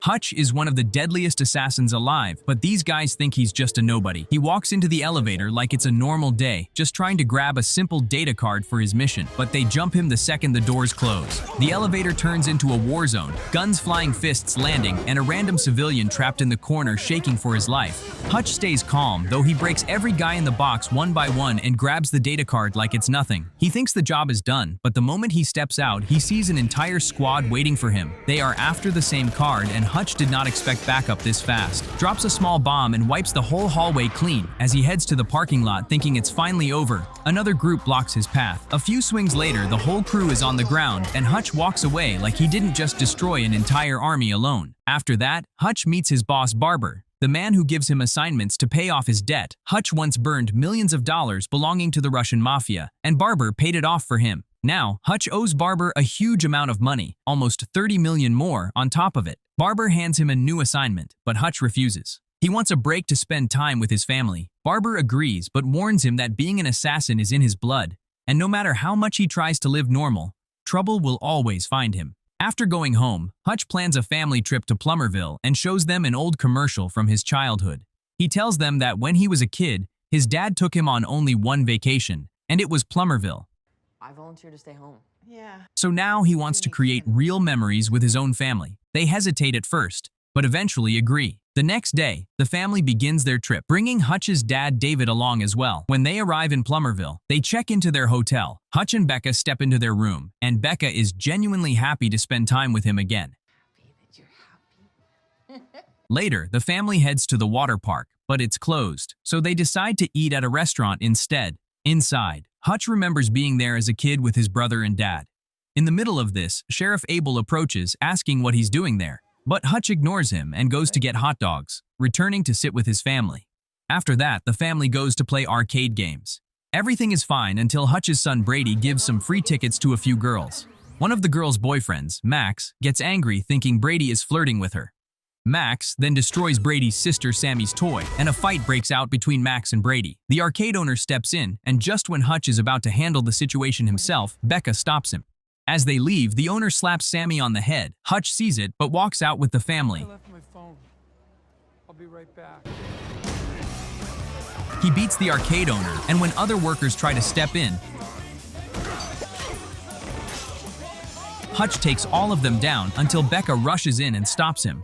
Hutch is one of the deadliest assassins alive, but these guys think he's just a nobody. He walks into the elevator like it's a normal day, just trying to grab a simple data card for his mission, but they jump him the second the doors close. The elevator turns into a war zone, guns flying, fists landing, and a random civilian trapped in the corner shaking for his life. Hutch stays calm, though he breaks every guy in the box one by one and grabs the data card like it's nothing. He thinks the job is done, but the moment he steps out, he sees an entire squad waiting for him. They are after the same card, and Hutch did not expect backup this fast. Drops a small bomb and wipes the whole hallway clean. As he heads to the parking lot thinking it's finally over, another group blocks his path. A few swings later, the whole crew is on the ground, and Hutch walks away like he didn't just destroy an entire army alone. After that, Hutch meets his boss Barber, the man who gives him assignments to pay off his debt. Hutch once burned millions of dollars belonging to the Russian mafia, and Barber paid it off for him. Now, Hutch owes Barber a huge amount of money, almost 30 million more on top of it. Barber hands him a new assignment, but Hutch refuses. He wants a break to spend time with his family. Barber agrees, but warns him that being an assassin is in his blood, and no matter how much he tries to live normal, trouble will always find him. After going home, Hutch plans a family trip to Plummerville and shows them an old commercial from his childhood. He tells them that when he was a kid, his dad took him on only one vacation, and it was Plummerville. I volunteer to stay home. Yeah. So now he wants to create real memories with his own family. They hesitate at first, but eventually agree. The next day, the family begins their trip, bringing Hutch's dad David along as well. When they arrive in Plummerville, they check into their hotel. Hutch and Becca step into their room, and Becca is genuinely happy to spend time with him again. Happy that you're happy. Later, the family heads to the water park, but it's closed, so they decide to eat at a restaurant instead. Inside, Hutch remembers being there as a kid with his brother and dad. In the middle of this, Sheriff Abel approaches, asking what he's doing there. But Hutch ignores him and goes to get hot dogs, returning to sit with his family. After that, the family goes to play arcade games. Everything is fine until Hutch's son Brady gives some free tickets to a few girls. One of the girls' boyfriends, Max, gets angry thinking Brady is flirting with her. Max then destroys Brady's sister Sammy's toy, and a fight breaks out between Max and Brady. The arcade owner steps in, and just when Hutch is about to handle the situation himself, Becca stops him. As they leave, the owner slaps Sammy on the head. Hutch sees it, but walks out with the family. I left my phone. I'll be right back. He beats the arcade owner, and when other workers try to step in, Hutch takes all of them down until Becca rushes in and stops him.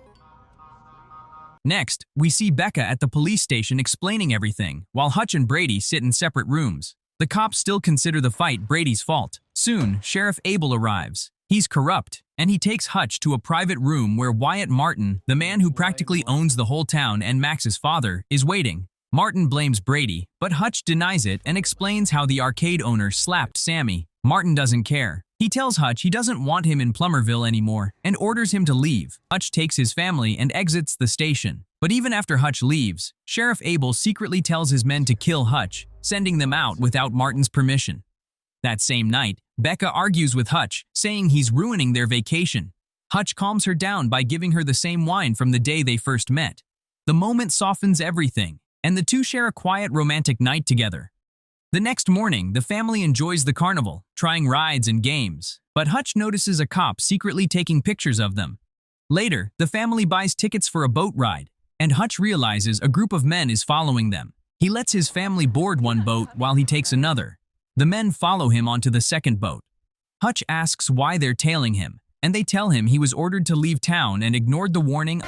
Next, we see Becca at the police station explaining everything, while Hutch and Brady sit in separate rooms. The cops still consider the fight Brady's fault. Soon, Sheriff Abel arrives. He's corrupt, and he takes Hutch to a private room where Wyatt Martin, the man who practically owns the whole town and Max's father, is waiting. Martin blames Brady, but Hutch denies it and explains how the arcade owner slapped Sammy. Martin doesn't care. He tells Hutch he doesn't want him in Plummerville anymore and orders him to leave. Hutch takes his family and exits the station. But even after Hutch leaves, Sheriff Abel secretly tells his men to kill Hutch, sending them out without Martin's permission. That same night, Becca argues with Hutch, saying he's ruining their vacation. Hutch calms her down by giving her the same wine from the day they first met. The moment softens everything, and the two share a quiet romantic night together. The next morning, the family enjoys the carnival, trying rides and games, but Hutch notices a cop secretly taking pictures of them. Later, the family buys tickets for a boat ride, and Hutch realizes a group of men is following them. He lets his family board one boat while he takes another. The men follow him onto the second boat. Hutch asks why they're tailing him, and they tell him he was ordered to leave town and ignored the warning.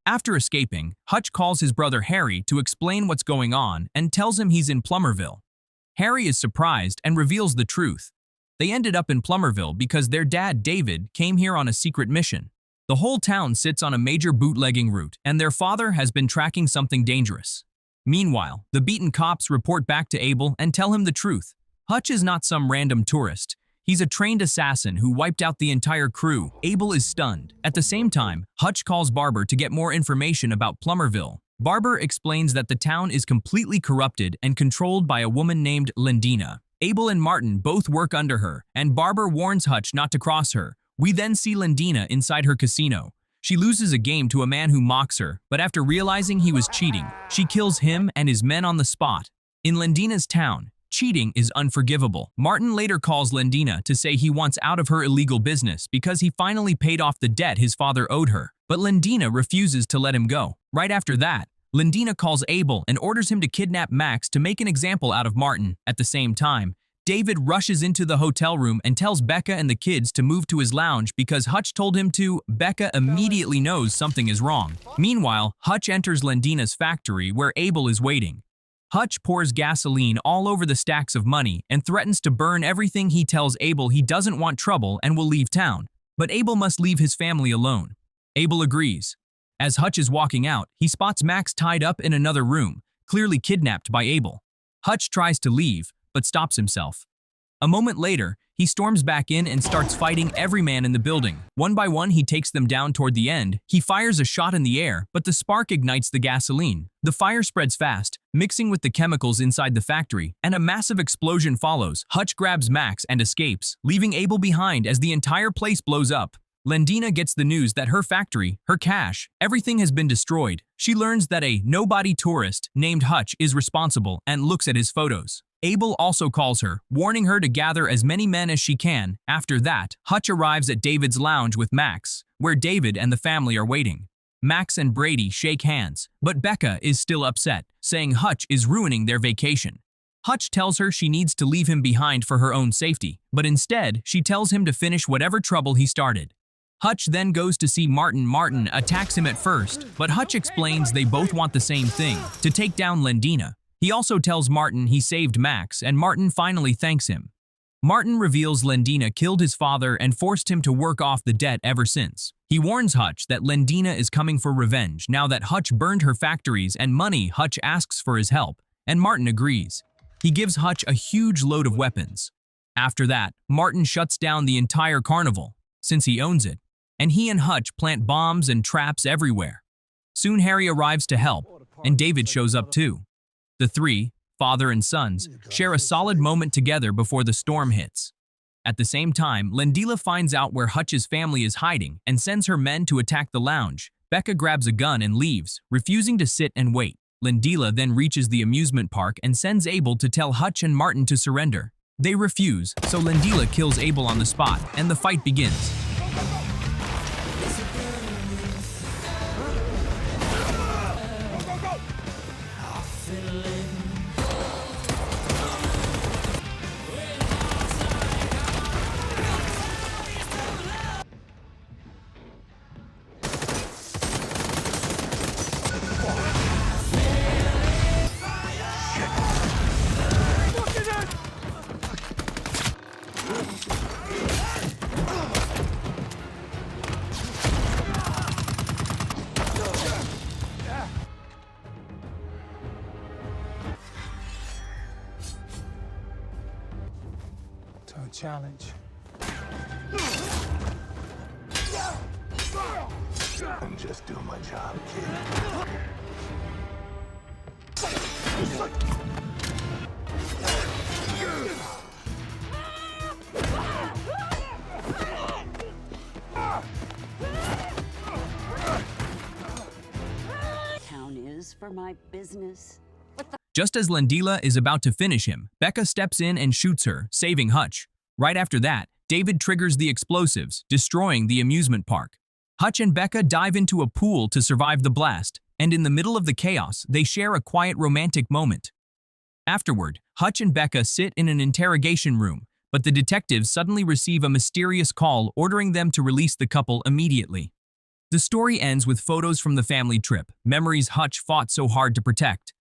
After escaping, Hutch calls his brother Harry to explain what's going on and tells him he's in Plummerville. Harry is surprised and reveals the truth. They ended up in Plummerville because their dad, David, came here on a secret mission. The whole town sits on a major bootlegging route, and their father has been tracking something dangerous. Meanwhile, the beaten cops report back to Abel and tell him the truth. Hutch is not some random tourist. He's a trained assassin who wiped out the entire crew. Abel is stunned. At the same time, Hutch calls Barber to get more information about Plummerville. Barber explains that the town is completely corrupted and controlled by a woman named Lendina. Abel and Martin both work under her, and Barber warns Hutch not to cross her. We then see Lendina inside her casino. She loses a game to a man who mocks her, but after realizing he was cheating, she kills him and his men on the spot. In Lendina's town, cheating is unforgivable. Martin later calls Lendina to say he wants out of her illegal business because he finally paid off the debt his father owed her. But Lendina refuses to let him go. Right after that, Lendina calls Abel and orders him to kidnap Max to make an example out of Martin. At the same time, David rushes into the hotel room and tells Becca and the kids to move to his lounge because Hutch told him to. Becca immediately knows something is wrong. Meanwhile, Hutch enters Lendina's factory where Abel is waiting. Hutch pours gasoline all over the stacks of money and threatens to burn everything. He tells Abel he doesn't want trouble and will leave town, but Abel must leave his family alone. Abel agrees. As Hutch is walking out, he spots Max tied up in another room, clearly kidnapped by Abel. Hutch tries to leave, but stops himself. A moment later, he storms back in and starts fighting every man in the building. One by one, he takes them down toward the end. He fires a shot in the air, but the spark ignites the gasoline. The fire spreads fast, mixing with the chemicals inside the factory, and a massive explosion follows. Hutch grabs Max and escapes, leaving Abel behind as the entire place blows up. Lendina gets the news that her factory, her cash, everything has been destroyed. She learns that a nobody tourist named Hutch is responsible and looks at his photos. Abel also calls her, warning her to gather as many men as she can. After that, Hutch arrives at David's lounge with Max, where David and the family are waiting. Max and Brady shake hands, but Becca is still upset, saying Hutch is ruining their vacation. Hutch tells her she needs to leave him behind for her own safety, but instead, she tells him to finish whatever trouble he started. Hutch then goes to see Martin. Martin attacks him at first, but Hutch explains they both want the same thing, to take down Lendina. He also tells Martin he saved Max, and Martin finally thanks him. Martin reveals Lendina killed his father and forced him to work off the debt ever since. He warns Hutch that Lendina is coming for revenge now that Hutch burned her factories and money. Hutch asks for his help, and Martin agrees. He gives Hutch a huge load of weapons. After that, Martin shuts down the entire carnival, since he owns it, and he and Hutch plant bombs and traps everywhere. Soon Harry arrives to help, and David shows up too. The three, father and sons, share a solid moment together before the storm hits. At the same time, Lendila finds out where Hutch's family is hiding and sends her men to attack the lounge. Becca grabs a gun and leaves, refusing to sit and wait. Lendila then reaches the amusement park and sends Abel to tell Hutch and Martin to surrender. They refuse, so Lendila kills Abel on the spot, and the fight begins. To a challenge. I'm just doing my job, kid. Town is for my business. Just as Lendila is about to finish him, Becca steps in and shoots her, saving Hutch. Right after that, David triggers the explosives, destroying the amusement park. Hutch and Becca dive into a pool to survive the blast, and in the middle of the chaos, they share a quiet romantic moment. Afterward, Hutch and Becca sit in an interrogation room, but the detectives suddenly receive a mysterious call ordering them to release the couple immediately. The story ends with photos from the family trip, memories Hutch fought so hard to protect.